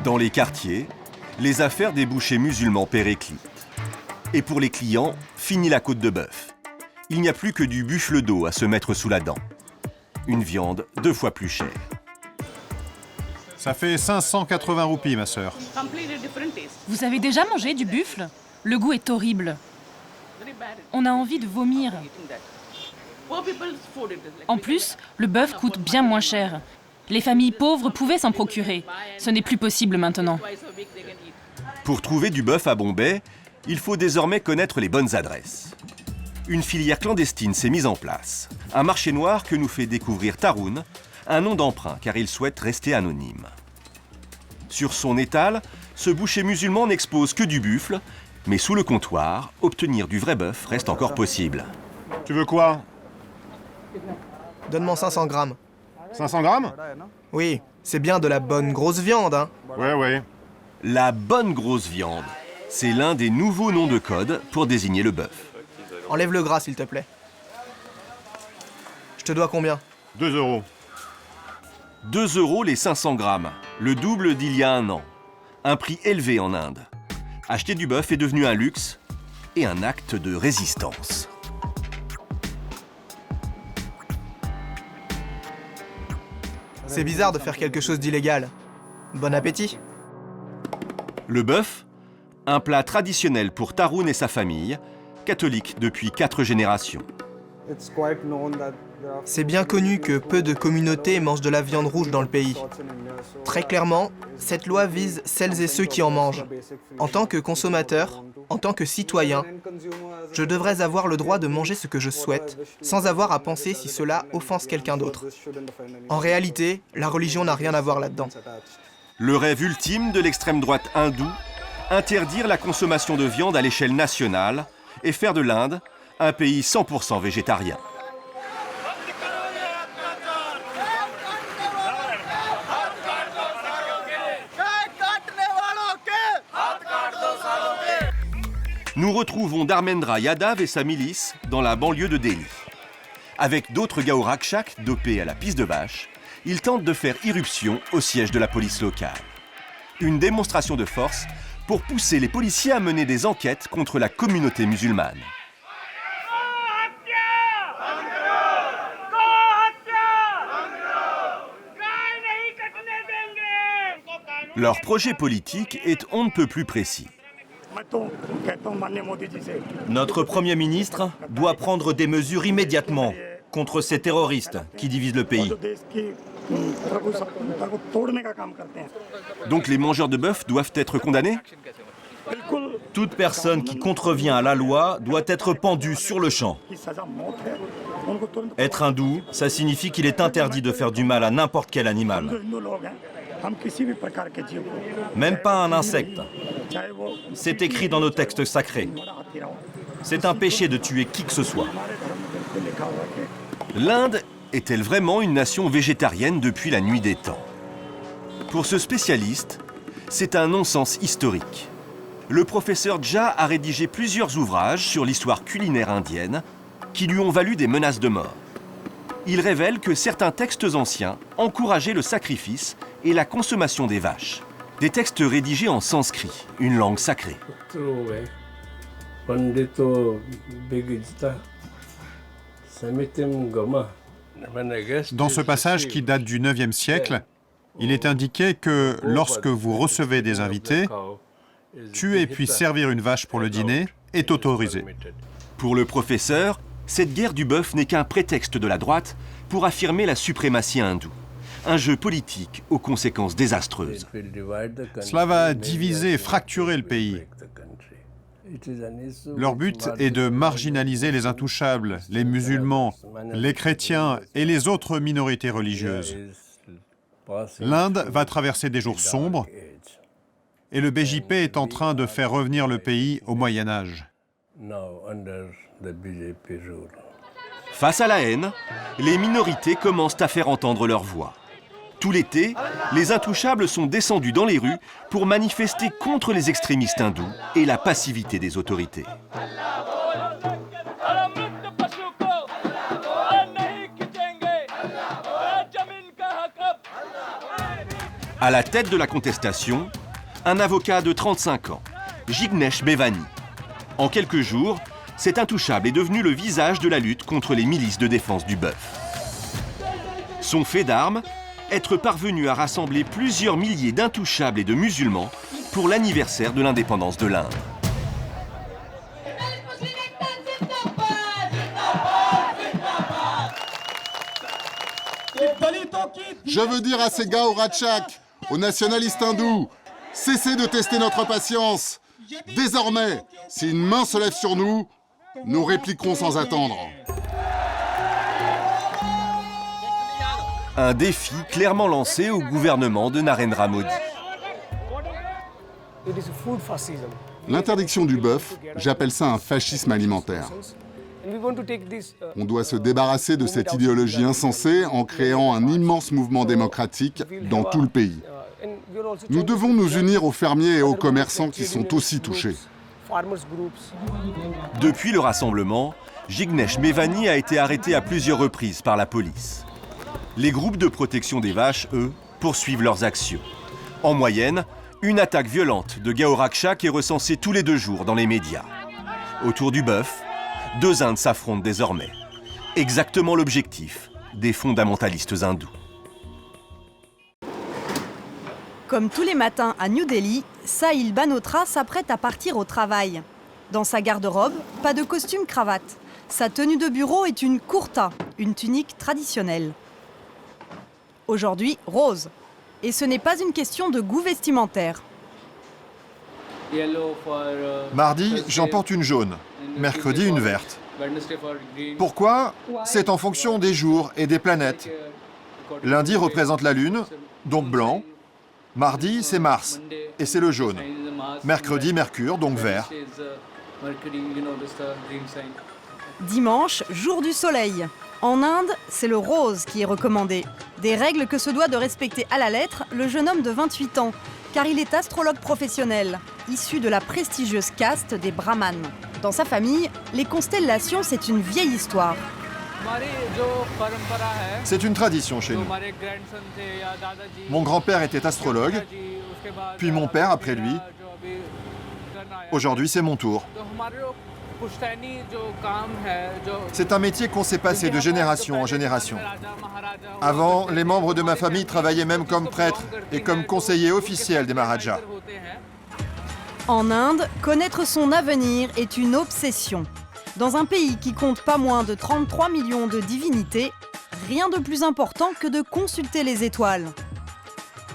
Dans les quartiers, les affaires des bouchers musulmans périclitent. Et pour les clients, fini la côte de bœuf. Il n'y a plus que du buffle d'eau à se mettre sous la dent. Une viande 2 fois plus chère. Ça fait 580 roupies, ma sœur. Vous avez déjà mangé du buffle? Le goût est horrible. On a envie de vomir. En plus, le bœuf coûte bien moins cher. Les familles pauvres pouvaient s'en procurer. Ce n'est plus possible maintenant. Pour trouver du bœuf à Bombay, il faut désormais connaître les bonnes adresses. Une filière clandestine s'est mise en place. Un marché noir que nous fait découvrir Tarun, un nom d'emprunt car il souhaite rester anonyme. Sur son étal, ce boucher musulman n'expose que du buffle, mais sous le comptoir, obtenir du vrai bœuf reste encore possible. Tu veux quoi? Donne-moi 500 grammes. 500 grammes? Oui, c'est bien de la bonne grosse viande, hein. Ouais. La bonne grosse viande, c'est l'un des nouveaux noms de code pour désigner le bœuf. Enlève le gras, s'il te plaît. Je te dois combien? 2 €. 2 € les 500 grammes, le double d'il y a un an. Un prix élevé en Inde. Acheter du bœuf est devenu un luxe et un acte de résistance. C'est bizarre de faire quelque chose d'illégal. Bon appétit. Le bœuf, un plat traditionnel pour Tarun et sa famille, catholique depuis 4 générations. C'est bien connu que peu de communautés mangent de la viande rouge dans le pays. Très clairement, cette loi vise celles et ceux qui en mangent. En tant que consommateur, en tant que citoyen, je devrais avoir le droit de manger ce que je souhaite, sans avoir à penser si cela offense quelqu'un d'autre. En réalité, la religion n'a rien à voir là-dedans. Le rêve ultime de l'extrême droite hindoue, interdire la consommation de viande à l'échelle nationale et faire de l'Inde un pays 100% végétarien. Nous retrouvons Dharmendra Yadav et sa milice dans la banlieue de Delhi. Avec d'autres Gaorakchak dopés à la pisse de vache, ils tentent de faire irruption au siège de la police locale. Une démonstration de force pour pousser les policiers à mener des enquêtes contre la communauté musulmane. Leur projet politique est on ne peut plus précis. Notre Premier ministre doit prendre des mesures immédiatement contre ces terroristes qui divisent le pays. Donc les mangeurs de bœuf doivent être condamnés? Toute personne qui contrevient à la loi doit être pendue sur le champ. Être hindou, ça signifie qu'il est interdit de faire du mal à n'importe quel animal. Même pas un insecte. C'est écrit dans nos textes sacrés. C'est un péché de tuer qui que ce soit. L'Inde est-elle vraiment une nation végétarienne depuis la nuit des temps? Pour ce spécialiste, c'est un non-sens historique. Le professeur Jha a rédigé plusieurs ouvrages sur l'histoire culinaire indienne qui lui ont valu des menaces de mort. Il révèle que certains textes anciens encourageaient le sacrifice et la consommation des vaches. Des textes rédigés en sanskrit, une langue sacrée. Dans ce passage qui date du 9e siècle, il est indiqué que lorsque vous recevez des invités, tuer puis servir une vache pour le dîner est autorisé. Pour le professeur, cette guerre du bœuf n'est qu'un prétexte de la droite pour affirmer la suprématie hindoue. Un jeu politique aux conséquences désastreuses. Cela va diviser et fracturer le pays. Leur but est de marginaliser les intouchables, les musulmans, les chrétiens et les autres minorités religieuses. L'Inde va traverser des jours sombres et le BJP est en train de faire revenir le pays au Moyen Âge. Face à la haine, les minorités commencent à faire entendre leur voix. Tout l'été, les intouchables sont descendus dans les rues pour manifester contre les extrémistes hindous et la passivité des autorités. À la tête de la contestation, un avocat de 35 ans, Jignesh Mevani. En quelques jours, cet intouchable est devenu le visage de la lutte contre les milices de défense du bœuf. Son fait d'armes, être parvenu à rassembler plusieurs milliers d'intouchables et de musulmans pour l'anniversaire de l'indépendance de l'Inde. Je veux dire à ces gars au Ratchak, aux nationalistes hindous, cessez de tester notre patience. Désormais, si une main se lève sur nous, nous répliquerons sans attendre. Un défi clairement lancé au gouvernement de Narendra Modi. L'interdiction du bœuf, j'appelle ça un fascisme alimentaire. On doit se débarrasser de cette idéologie insensée en créant un immense mouvement démocratique dans tout le pays. Nous devons nous unir aux fermiers et aux commerçants qui sont aussi touchés. Depuis le rassemblement, Jignesh Mevani a été arrêté à plusieurs reprises par la police. Les groupes de protection des vaches, eux, poursuivent leurs actions. En moyenne, une attaque violente de Gaorakshak est recensée tous les 2 jours dans les médias. Autour du bœuf, 2 Indes s'affrontent désormais. Exactement l'objectif des fondamentalistes hindous. Comme tous les matins à New Delhi, Sahil Banotra s'apprête à partir au travail. Dans sa garde-robe, pas de costume cravate. Sa tenue de bureau est une kurta, une tunique traditionnelle. Aujourd'hui, rose. Et ce n'est pas une question de goût vestimentaire. Mardi, j'en porte une jaune. Mercredi, une verte. Pourquoi? C'est en fonction des jours et des planètes. Lundi représente la Lune, donc blanc. Mardi, c'est Mars, et c'est le jaune. Mercredi, Mercure, donc vert. Dimanche, jour du soleil. En Inde, c'est le rose qui est recommandé. Des règles que se doit de respecter à la lettre le jeune homme de 28 ans, car il est astrologue professionnel, issu de la prestigieuse caste des brahmanes. Dans sa famille, les constellations, c'est une vieille histoire. C'est une tradition chez nous. Mon grand-père était astrologue, puis mon père après lui. Aujourd'hui, c'est mon tour. C'est un métier qu'on s'est passé de génération en génération. Avant, les membres de ma famille travaillaient même comme prêtres et comme conseillers officiels des Maharajas. En Inde, connaître son avenir est une obsession. Dans un pays qui compte pas moins de 33 millions de divinités, rien de plus important que de consulter les étoiles.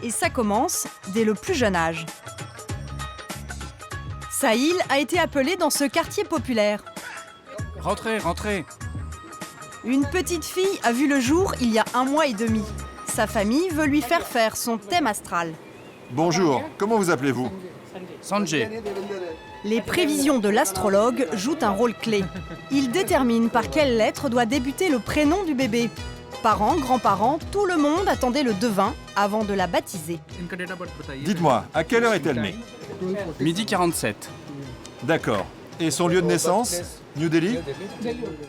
Et ça commence dès le plus jeune âge. Sahil a été appelé dans ce quartier populaire. Rentrez, rentrez. Une petite fille a vu le jour il y a 1 mois et demi. Sa famille veut lui faire son thème astral. Bonjour, comment vous appelez-vous? Sanjay. Les prévisions de l'astrologue jouent un rôle clé. Il détermine par quelle lettre doit débuter le prénom du bébé. Parents, grands-parents, tout le monde attendait le devin avant de la baptiser. Dites-moi, à quelle heure est-elle née? Midi 47. D'accord. Et son lieu de naissance? New Delhi?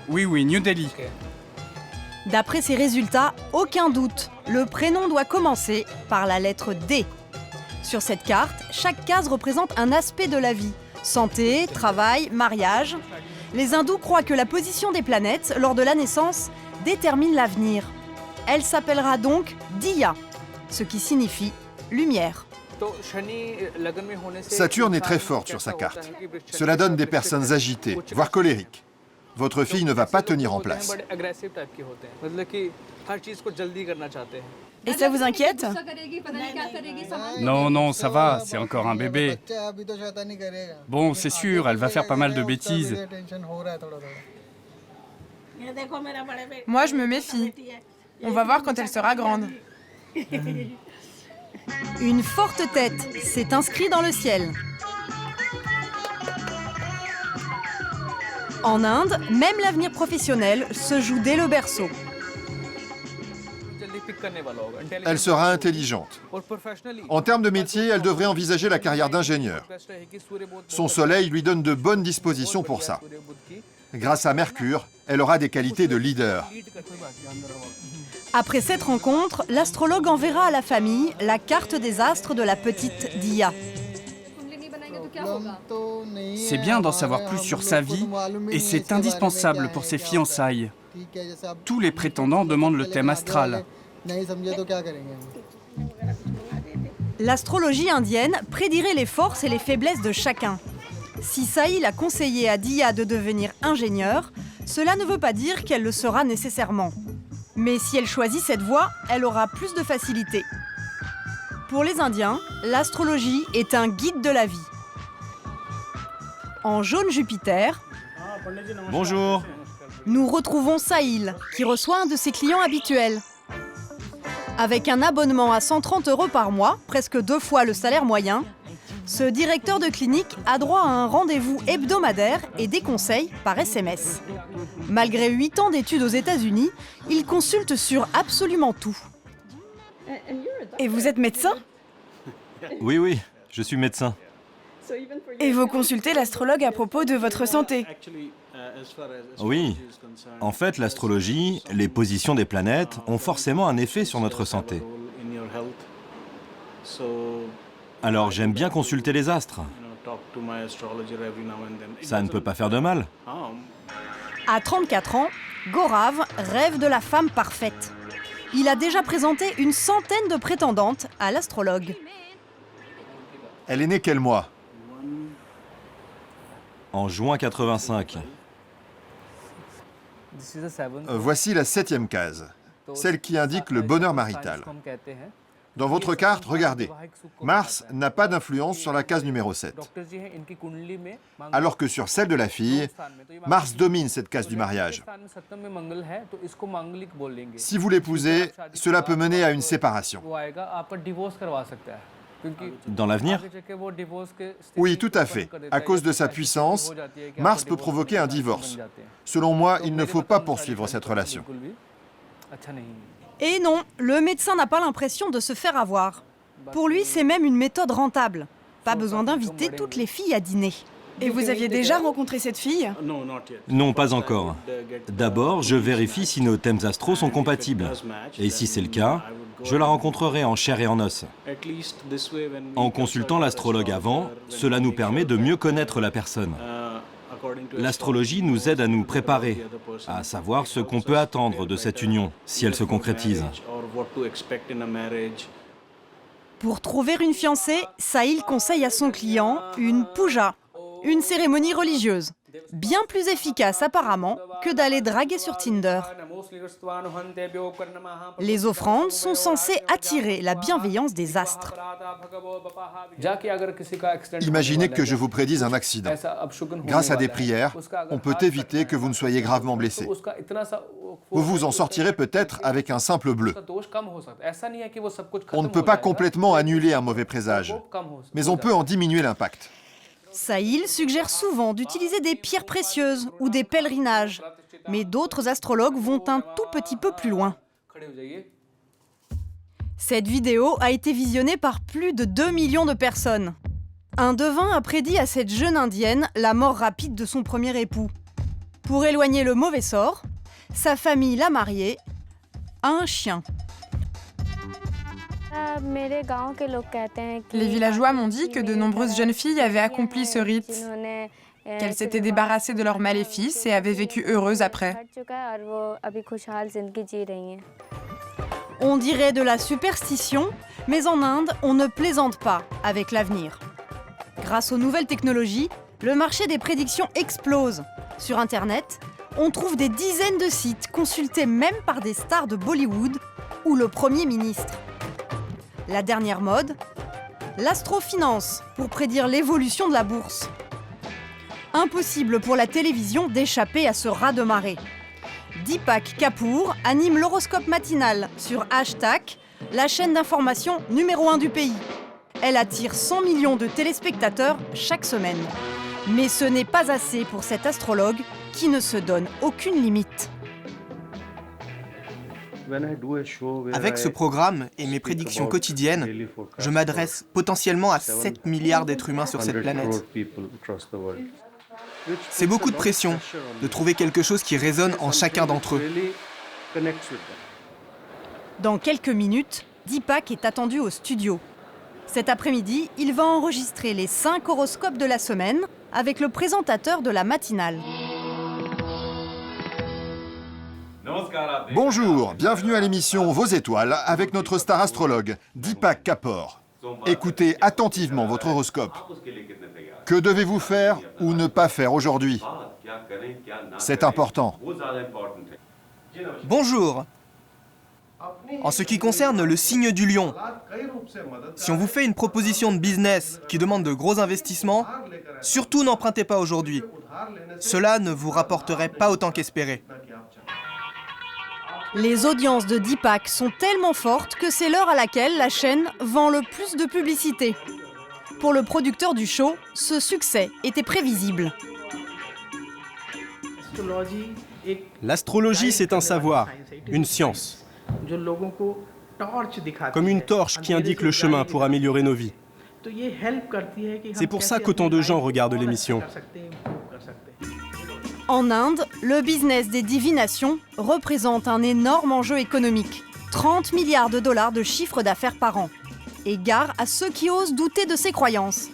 Oui, New Delhi. D'après ces résultats, aucun doute, le prénom doit commencer par la lettre D. Sur cette carte, chaque case représente un aspect de la vie. Santé, travail, mariage. Les hindous croient que la position des planètes lors de la naissance détermine l'avenir. Elle s'appellera donc Diya, ce qui signifie lumière. Saturne est très forte sur sa carte. Cela donne des personnes agitées, voire colériques. Votre fille ne va pas tenir en place. Et ça vous inquiète? Non, ça va, c'est encore un bébé. Bon, c'est sûr, elle va faire pas mal de bêtises. Moi, je me méfie. On va voir quand elle sera grande. Une forte tête, c'est inscrit dans le ciel. En Inde, même l'avenir professionnel se joue dès le berceau. Elle sera intelligente. En termes de métier, elle devrait envisager la carrière d'ingénieur. Son soleil lui donne de bonnes dispositions pour ça. Grâce à Mercure, elle aura des qualités de leader. Après cette rencontre, l'astrologue enverra à la famille la carte des astres de la petite Diya. C'est bien d'en savoir plus sur sa vie et c'est indispensable pour ses fiançailles. Tous les prétendants demandent le thème astral. L'astrologie indienne prédirait les forces et les faiblesses de chacun. Si Sahil a conseillé à Diya de devenir ingénieure, cela ne veut pas dire qu'elle le sera nécessairement. Mais si elle choisit cette voie, elle aura plus de facilité. Pour les Indiens, l'astrologie est un guide de la vie. En jaune Jupiter, Bonjour. nous retrouvons Sahil, qui reçoit un de ses clients habituels. Avec un abonnement à 130 € par mois, presque 2 fois le salaire moyen, ce directeur de clinique a droit à un rendez-vous hebdomadaire et des conseils par SMS. Malgré 8 ans d'études aux États-Unis, il consulte sur absolument tout. Et vous êtes médecin? Oui, je suis médecin. Et vous consultez l'astrologue à propos de votre santé? Oui. En fait, l'astrologie, les positions des planètes ont forcément un effet sur notre santé. Alors j'aime bien consulter les astres. Ça ne peut pas faire de mal. À 34 ans, Gaurav rêve de la femme parfaite. Il a déjà présenté une centaine de prétendantes à l'astrologue. Elle est née quel mois? En juin 85. Voici la 7e case, celle qui indique le bonheur marital. Dans votre carte, regardez, Mars n'a pas d'influence sur la case numéro 7. Alors que sur celle de la fille, Mars domine cette case du mariage. Si vous l'épousez, cela peut mener à une séparation. Dans l'avenir? Oui, tout à fait. À cause de sa puissance, Mars peut provoquer un divorce. Selon moi, il ne faut pas poursuivre cette relation. Et non, le médecin n'a pas l'impression de se faire avoir. Pour lui, c'est même une méthode rentable. Pas besoin d'inviter toutes les filles à dîner. Et vous aviez déjà rencontré cette fille? Non, pas encore. D'abord, je vérifie si nos thèmes astro sont compatibles. Et si c'est le cas, je la rencontrerai en chair et en os. En consultant l'astrologue avant, cela nous permet de mieux connaître la personne. L'astrologie nous aide à nous préparer, à savoir ce qu'on peut attendre de cette union, si elle se concrétise. Pour trouver une fiancée, Sahil conseille à son client une puja, une cérémonie religieuse, bien plus efficace apparemment que d'aller draguer sur Tinder. Les offrandes sont censées attirer la bienveillance des astres. Imaginez que je vous prédise un accident. Grâce à des prières, on peut éviter que vous ne soyez gravement blessé. Vous vous en sortirez peut-être avec un simple bleu. On ne peut pas complètement annuler un mauvais présage, mais on peut en diminuer l'impact. Sahil suggère souvent d'utiliser des pierres précieuses ou des pèlerinages, mais d'autres astrologues vont un tout petit peu plus loin. Cette vidéo a été visionnée par plus de 2 millions de personnes. Un devin a prédit à cette jeune indienne la mort rapide de son premier époux. Pour éloigner le mauvais sort, sa famille l'a marié à un chien. Les villageois m'ont dit que de nombreuses jeunes filles avaient accompli ce rite, qu'elles s'étaient débarrassées de leurs maléfices et avaient vécu heureuses après. On dirait de la superstition, mais en Inde, on ne plaisante pas avec l'avenir. Grâce aux nouvelles technologies, le marché des prédictions explose. Sur Internet, on trouve des dizaines de sites consultés même par des stars de Bollywood ou le Premier ministre. La dernière mode, l'astrofinance pour prédire l'évolution de la bourse. Impossible pour la télévision d'échapper à ce raz-de-marée. Deepak Kapoor anime l'horoscope matinal sur Hashtag, la chaîne d'information numéro 1 du pays. Elle attire 100 millions de téléspectateurs chaque semaine. Mais ce n'est pas assez pour cet astrologue qui ne se donne aucune limite. Avec ce programme et mes prédictions quotidiennes, je m'adresse potentiellement à 7 milliards d'êtres humains sur cette planète. C'est beaucoup de pression de trouver quelque chose qui résonne en chacun d'entre eux. Dans quelques minutes, Deepak est attendu au studio. Cet après-midi, il va enregistrer les 5 horoscopes de la semaine avec le présentateur de la matinale. Bonjour, bienvenue à l'émission Vos étoiles avec notre star astrologue, Deepak Kapoor. Écoutez attentivement votre horoscope. Que devez-vous faire ou ne pas faire aujourd'hui? C'est important. Bonjour. En ce qui concerne le signe du lion, si on vous fait une proposition de business qui demande de gros investissements, surtout n'empruntez pas aujourd'hui. Cela ne vous rapporterait pas autant qu'espéré. Les audiences de Deepak sont tellement fortes que c'est l'heure à laquelle la chaîne vend le plus de publicité. Pour le producteur du show, ce succès était prévisible. L'astrologie, c'est un savoir, une science. Comme une torche qui indique le chemin pour améliorer nos vies. C'est pour ça qu'autant de gens regardent l'émission. En Inde, le business des divinations représente un énorme enjeu économique. 30 milliards de dollars de chiffre d'affaires par an. Et gare à ceux qui osent douter de ses croyances.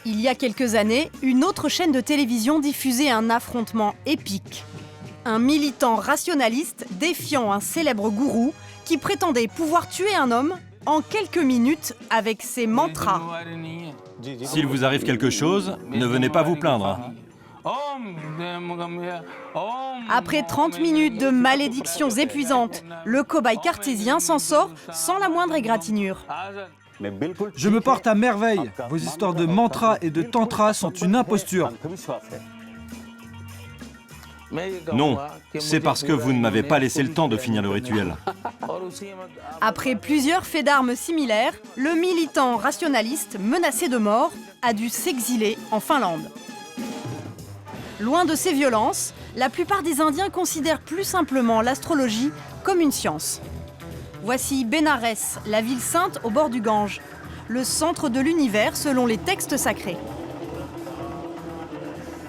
Il y a quelques années, une autre chaîne de télévision diffusait un affrontement épique. Un militant rationaliste défiant un célèbre gourou qui prétendait pouvoir tuer un homme en quelques minutes avec ses mantras. S'il vous arrive quelque chose, ne venez pas vous plaindre. Après 30 minutes de malédictions épuisantes, le cobaye cartésien s'en sort sans la moindre égratignure. Je me porte à merveille. Vos histoires de mantra et de tantra sont une imposture. Non, c'est parce que vous ne m'avez pas laissé le temps de finir le rituel. Après plusieurs faits d'armes similaires, le militant rationaliste menacé de mort a dû s'exiler en Finlande. Loin de ces violences, la plupart des Indiens considèrent plus simplement l'astrologie comme une science. Voici Bénarès, la ville sainte au bord du Gange, le centre de l'univers selon les textes sacrés.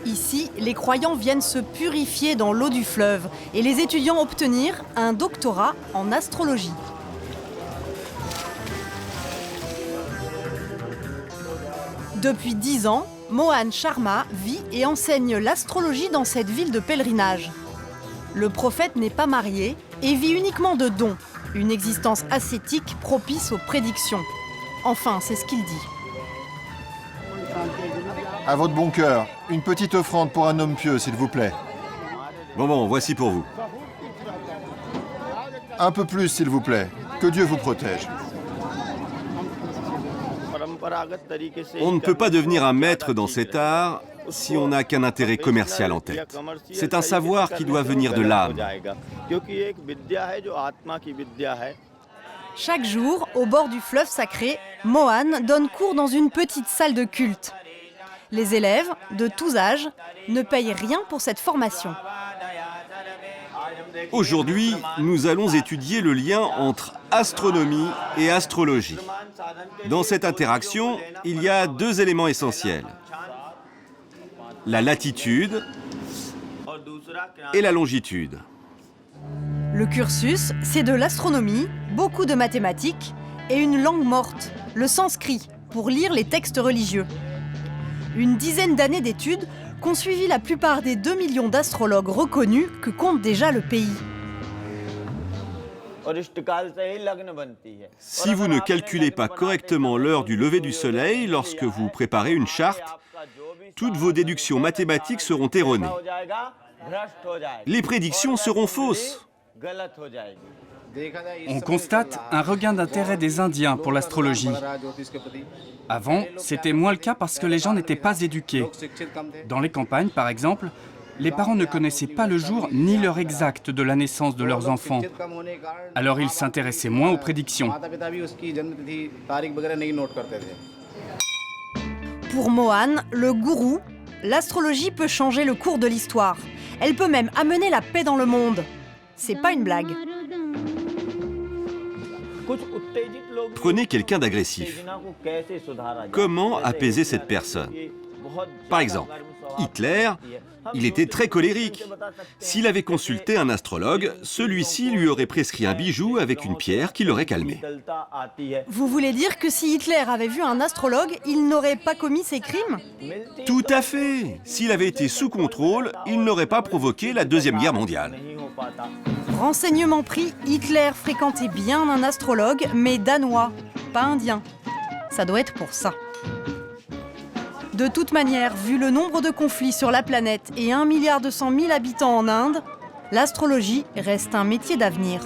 Ici, les croyants viennent se purifier dans l'eau du fleuve et les étudiants obtenir un doctorat en astrologie. Depuis 10 ans, Mohan Sharma vit et enseigne l'astrologie dans cette ville de pèlerinage. Le prophète n'est pas marié et vit uniquement de dons, une existence ascétique propice aux prédictions. Enfin, c'est ce qu'il dit. À votre bon cœur, une petite offrande pour un homme pieux, s'il vous plaît. Bon, voici pour vous. Un peu plus, s'il vous plaît. Que Dieu vous protège. On ne peut pas devenir un maître dans cet art si on n'a qu'un intérêt commercial en tête. C'est un savoir qui doit venir de l'âme. Chaque jour, au bord du fleuve sacré, Mohan donne cours dans une petite salle de culte. Les élèves, de tous âges, ne payent rien pour cette formation. Aujourd'hui, nous allons étudier le lien entre astronomie et astrologie. Dans cette interaction, il y a deux éléments essentiels. La latitude et la longitude. Le cursus, c'est de l'astronomie, beaucoup de mathématiques et une langue morte, le sanskrit, pour lire les textes religieux. Une dizaine d'années d'études qu'ont suivi la plupart des 2 millions d'astrologues reconnus que compte déjà le pays. Si vous ne calculez pas correctement l'heure du lever du soleil lorsque vous préparez une charte, toutes vos déductions mathématiques seront erronées. Les prédictions seront fausses. On constate un regain d'intérêt des Indiens pour l'astrologie. Avant, c'était moins le cas parce que les gens n'étaient pas éduqués. Dans les campagnes, par exemple, les parents ne connaissaient pas le jour ni l'heure exacte de la naissance de leurs enfants. Alors ils s'intéressaient moins aux prédictions. Pour Mohan, le gourou, l'astrologie peut changer le cours de l'histoire. Elle peut même amener la paix dans le monde. C'est pas une blague. Prenez quelqu'un d'agressif. Comment apaiser cette personne? Par exemple, Hitler, il était très colérique. S'il avait consulté un astrologue, celui-ci lui aurait prescrit un bijou avec une pierre qui l'aurait calmé. Vous voulez dire que si Hitler avait vu un astrologue, il n'aurait pas commis ces crimes? Tout à fait. S'il avait été sous contrôle, il n'aurait pas provoqué la Deuxième Guerre mondiale. Renseignement pris, Hitler fréquentait bien un astrologue, mais danois, pas indien. Ça doit être pour ça. De toute manière, vu le nombre de conflits sur la planète et 1,2 milliard habitants en Inde, l'astrologie reste un métier d'avenir.